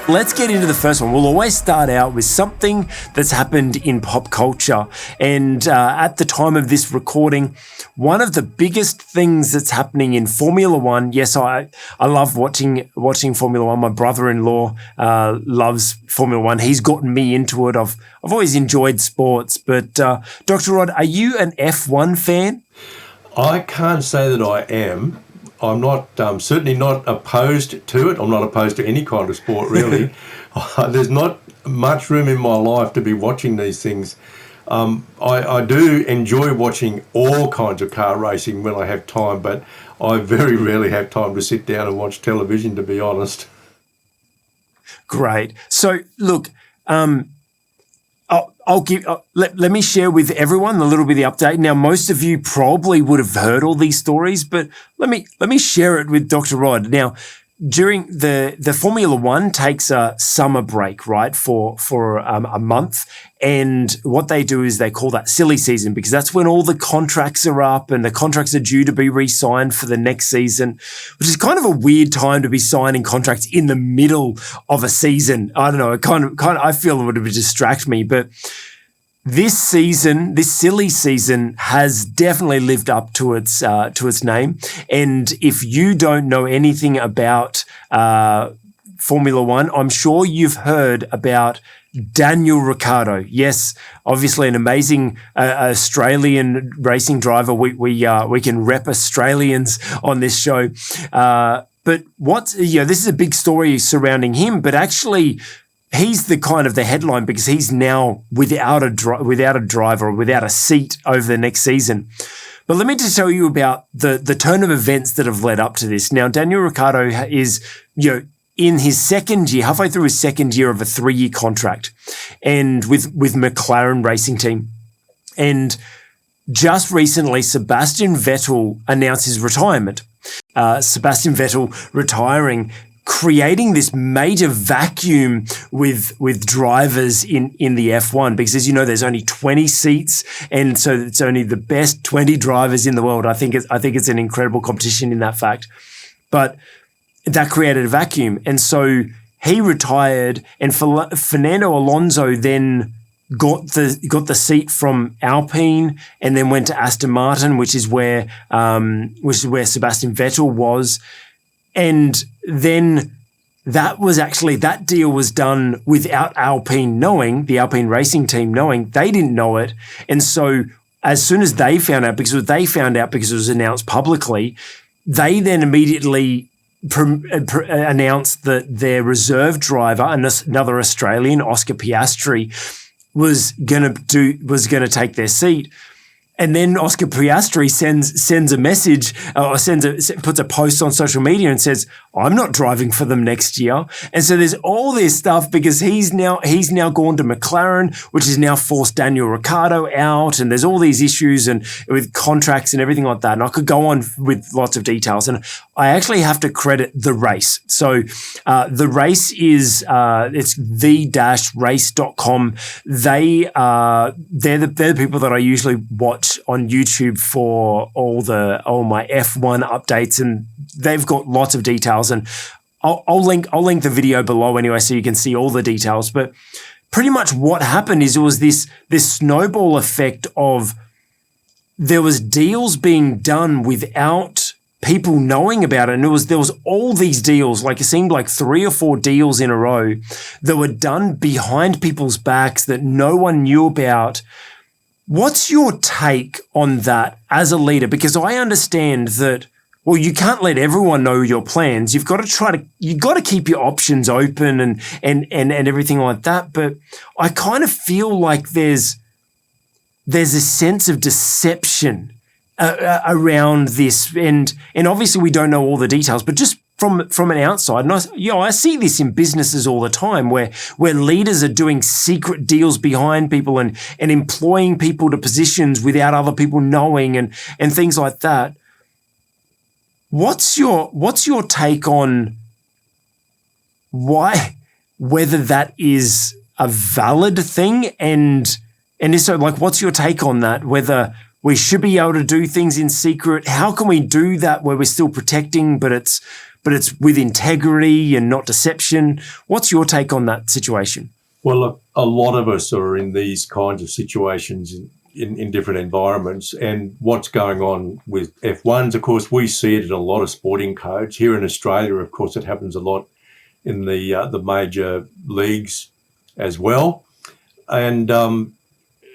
Let's get into the first one. We'll always start out with something that's happened in pop culture. And at the time of this recording, one of the biggest things that's happening in Formula One, yes, I love watching Formula One. My brother-in-law loves Formula One. He's gotten me into it. I've always enjoyed sports. But Dr. Rod, are you an F1 fan? I can't say that I am. I'm not certainly not opposed to it. I'm not opposed to any kind of sport, really. There's not much room in my life to be watching these things. I do enjoy watching all kinds of car racing when I have time, but I very rarely have time to sit down and watch television, to be honest. Great. So, look, let me share with everyone a little bit of the update. Now, most of you probably would have heard all these stories, but let me share it with Dr. Rod. Now, during the Formula One takes a summer break, right, for a month, and what they do is they call that silly season, because that's when all the contracts are up and the contracts are due to be re-signed for the next season, which is kind of a weird time to be signing contracts in the middle of a season. I don't know, it kind of I feel it would distract me, but this season, this silly season, has definitely lived up to its name. And if you don't know anything about Formula One, I'm sure you've heard about Daniel Riccardo. Yes, obviously an amazing Australian racing driver. We can rep Australians on this show. But this is a big story surrounding him. But actually, he's the kind of the headline because he's now without a driver, without a seat over the next season. But let me just tell you about the turn of events that have led up to this. Now, Daniel Ricciardo is, in his second year, halfway through his second year of a 3-year contract, and with McLaren racing team. And just recently, Sebastian Vettel announced his retirement. Sebastian Vettel retiring, creating this major vacuum with drivers in the F1, because as you know, there's only 20 seats, and so it's only the best 20 drivers in the world. I think it's an incredible competition in that fact, but that created a vacuum, and so he retired, and Fernando Alonso then got the seat from Alpine, and then went to Aston Martin, which is where Sebastian Vettel was. And then that deal was done without Alpine knowing, the Alpine racing team knowing. They didn't know it. And so as soon as they found out, because it was announced publicly, they then immediately announced that their reserve driver, another Australian, Oscar Piastri, was going to take their seat. And then Oscar Piastri sends a message, or puts a post on social media and says, "I'm not driving for them next year." And so there's all this stuff because he's now gone to McLaren, which has now forced Daniel Ricciardo out, and there's all these issues and with contracts and everything like that. And I could go on with lots of details. And I actually have to credit the race. So the race is it's the-race.com. They're the people that I usually watch on YouTube for all my F1 updates, and they've got lots of details, and I'll link the video below anyway so you can see all the details. But pretty much what happened is it was this snowball effect of there was deals being done without people knowing about it, and there was all these deals, like it seemed like 3 or 4 deals in a row that were done behind people's backs that no one knew about. What's your take on that as a leader? Because I understand that, well, you can't let everyone know your plans. You've got to keep your options open and everything like that. But I kind of feel like there's a sense of deception around this, and obviously we don't know all the details, but just from an outside, and I see this in businesses all the time where leaders are doing secret deals behind people and employing people to positions without other people knowing and things like that. What's your take on whether that is a valid thing, and if so, like, what's your take on that? Whether we should be able to do things in secret? How can we do that where we're still protecting, but it's with integrity and not deception. What's your take on that situation? Well, look, a lot of us are in these kinds of situations in different environments. And what's going on with F1s, of course, we see it in a lot of sporting codes. Here in Australia, of course, it happens a lot in the major leagues as well. And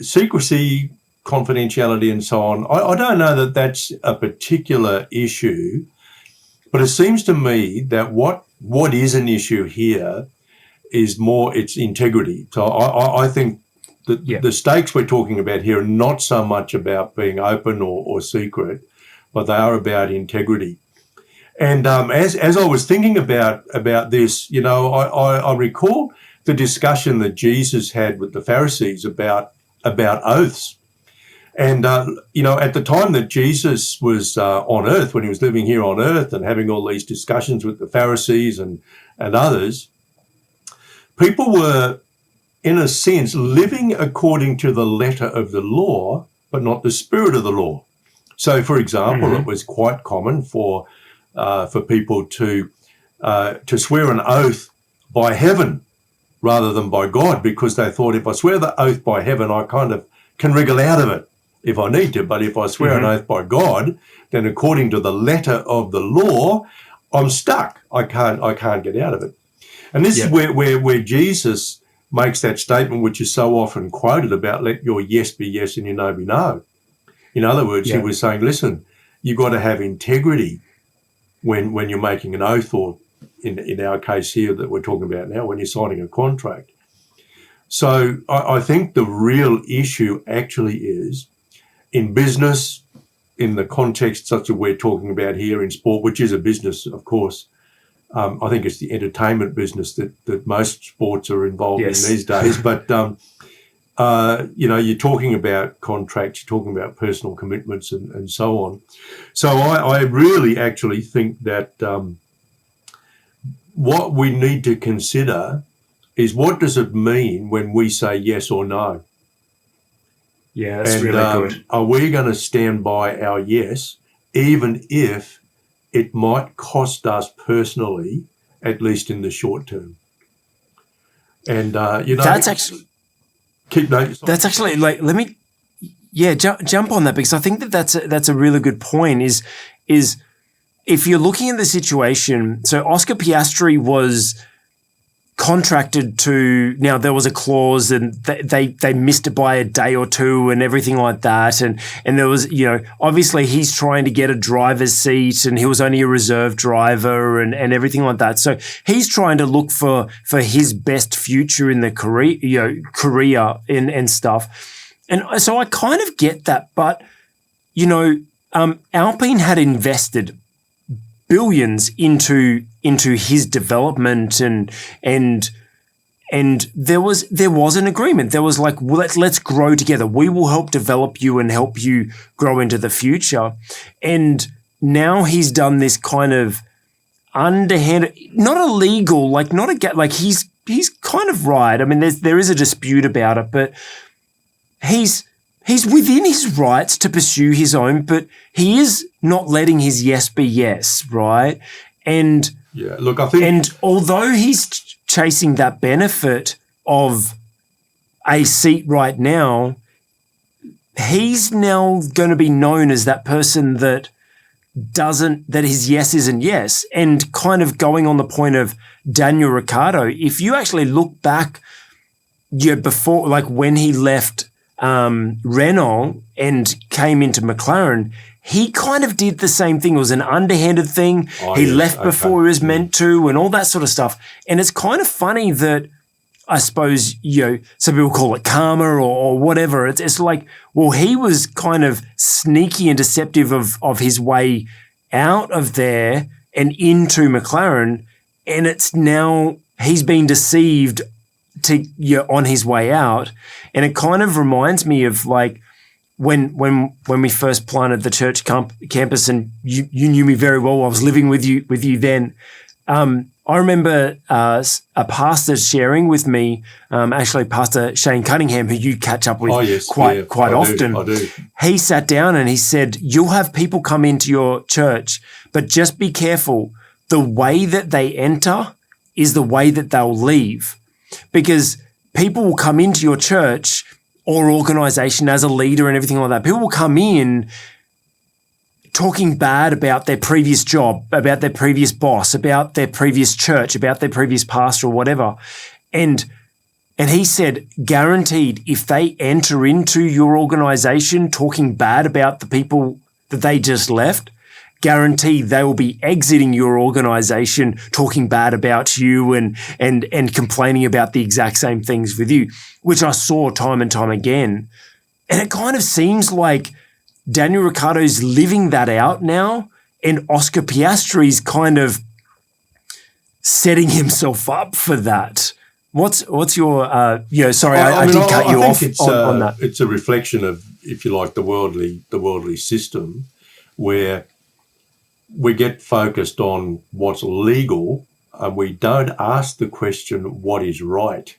secrecy, confidentiality and so on, I don't know that that's a particular issue, but it seems to me that what is an issue here is more its integrity. So I think that the stakes we're talking about here are not so much about being open or secret, but they are about integrity. And as I was thinking about this, you know, I recall the discussion that Jesus had with the Pharisees about oaths. And, you know, at the time that Jesus was on earth, when he was living here on earth and having all these discussions with the Pharisees and others, people were, in a sense, living according to the letter of the law, but not the spirit of the law. So, for example, it was quite common for people to swear an oath by heaven rather than by God, because they thought, if I swear the oath by heaven, I kind of can wriggle out of it if I need to. But if I swear an oath by God, then according to the letter of the law, I'm stuck. I can't get out of it. And this is where Jesus makes that statement, which is so often quoted about let your yes be yes and your no be no. In other words, he was saying, listen, you've got to have integrity when you're making an oath, or in our case here that we're talking about now, when you're signing a contract. So I think the real issue actually is in business, in the context such as we're talking about here, in sport, which is a business, of course. I think it's the entertainment business that most sports are involved in these days. But, you know, you're talking about contracts, you're talking about personal commitments and so on. So I really actually think that what we need to consider is, what does it mean when we say yes or no? Yeah, that's really good. Are we going to stand by our yes, even if it might cost us personally, at least in the short term? And, you know, that's actually like, let me, jump on that, because I think that's a really good point is if you're looking at the situation, so Oscar Piastri was contracted to, now there was a clause and they missed it by a day or two and everything like that. And there was, you know, obviously he's trying to get a driver's seat and he was only a reserve driver and everything like that. So he's trying to look for his best future in the career and stuff. And so I kind of get that, but, you know, Alpine had invested billions into his development and there was an agreement. There was like, well, let's grow together. We will help develop you and help you grow into the future. And now he's done this kind of underhanded, not illegal, like not a like he's kind of right. I mean, there is a dispute about it, but he's within his rights to pursue his own, but he is not letting his yes be yes, right? And yeah, look, I think, and although he's chasing that benefit of a seat right now, he's now going to be known as that person that his yes isn't yes. And kind of going on the point of Daniel Ricciardo, if you actually look back, before, like when he left Renault and came into McLaren, he kind of did the same thing. It was an underhanded thing. He left before he was meant to and all that sort of stuff. And it's kind of funny that, I suppose, you know, some people call it karma or whatever. It's like, well, he was kind of sneaky and deceptive of his way out of there and into McLaren. And it's now he's been deceived on his way out. And it kind of reminds me of like when we first planted the church campus, and you knew me very well. I was living with you then. I remember a pastor sharing with me, actually Pastor Shane Cunningham, who you catch up with quite often. I do. He sat down and he said, you'll have people come into your church, but just be careful. the way that they enter is the way that they'll leave. Because people will come into your church or organization as a leader and everything like that. People will come in talking bad about their previous job, about their previous boss, about their previous church, about their previous pastor or whatever. And he said, guaranteed, if they enter into your organization talking bad about the people that they just left, guaranteed they will be exiting your organization talking bad about you and complaining about the exact same things with you, which I saw time and time again. And it kind of seems like Daniel Riccardo's living that out now, and Oscar Piastri's kind of setting himself up for that. What's your sorry, I did cut you off on that. It's a reflection of, if you like, the worldly system, where we get focused on what's legal and we don't ask the question, what is right?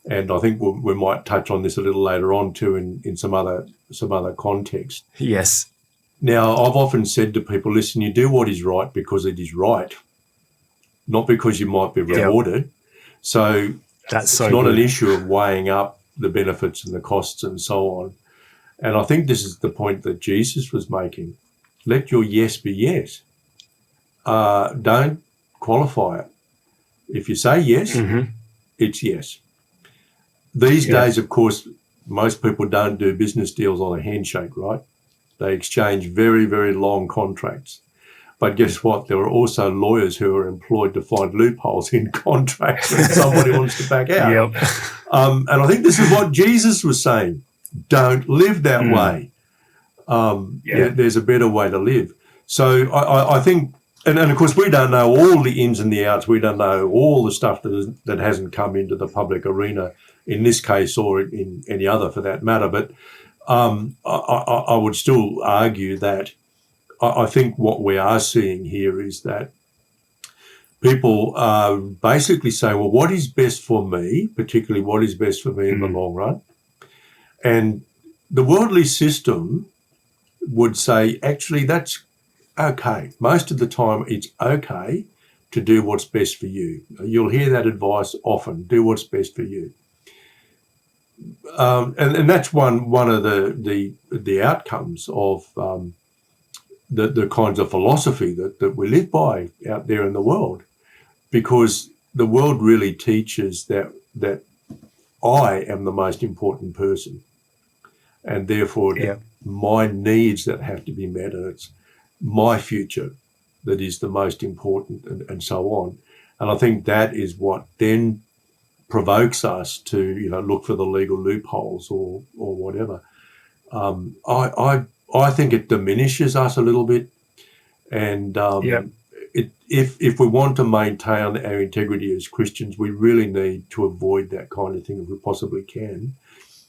And I think we might touch on this a little later on too in some other context. Yes. Now, I've often said to people, listen, you do what is right because it is right, not because you might be rewarded. Yep. So it's not an issue of weighing up the benefits and the costs and so on. And I think this is the point that Jesus was making. Let your yes be yes. Don't qualify it. If you say yes, it's yes. These days, of course, most people don't do business deals on a handshake, right? They exchange very, very long contracts. But guess what? There are also lawyers who are employed to find loopholes in contracts when somebody wants to back out. Yep. And I think this is what Jesus was saying. Don't live that way. There's a better way to live. So I think, and of course, we don't know all the ins and the outs. We don't know all the stuff that hasn't come into the public arena in this case or in any other for that matter. But I would still argue that I think what we are seeing here is that people are basically saying, well, what is best for me, particularly what is best for me in the long run? And the worldly system would say, actually, that's okay. Most of the time, it's okay to do what's best for you. You'll hear that advice often, do what's best for you. And that's one of the outcomes of the kinds of philosophy that we live by out there in the world, because the world really teaches that I am the most important person, and therefore my needs that have to be met, and it's my future that is the most important, and so on. And I think that is what then provokes us to look for the legal loopholes or whatever. I think it diminishes us a little bit, and if we want to maintain our integrity as Christians, we really need to avoid that kind of thing if we possibly can.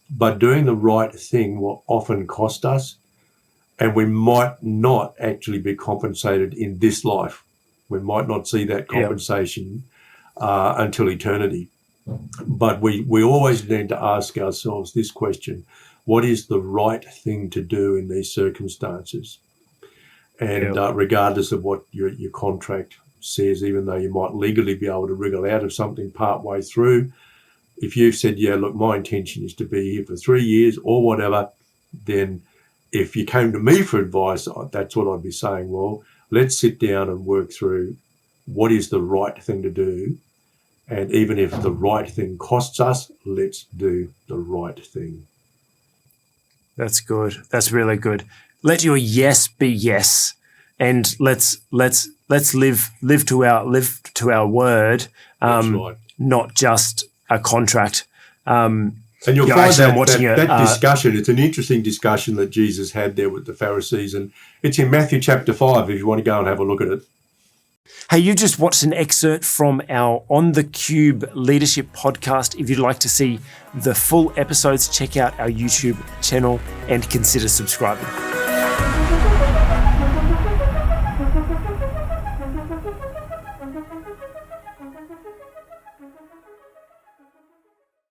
But doing the right thing will often cost us, and we might not actually be compensated in this life. We might not see that compensation until eternity. But we always need to ask ourselves this question: what is the right thing to do in these circumstances? And regardless of what your contract says, even though you might legally be able to wriggle out of something part way through, if you've said, look, my intention is to be here for 3 years or whatever, then if you came to me for advice, that's what I'd be saying. Well, let's sit down and work through what is the right thing to do. And even if the right thing costs us, let's do the right thing. That's good. That's really good. Let your yes be yes, and let's live to our word. That's right. Not just a contract. And you'll find that discussion, it's an interesting discussion that Jesus had there with the Pharisees, and it's in Matthew chapter 5 if you want to go and have a look at it. Hey, you just watched an excerpt from our On the Cube Leadership podcast. If you'd like to see the full episodes, check out our YouTube channel and consider subscribing.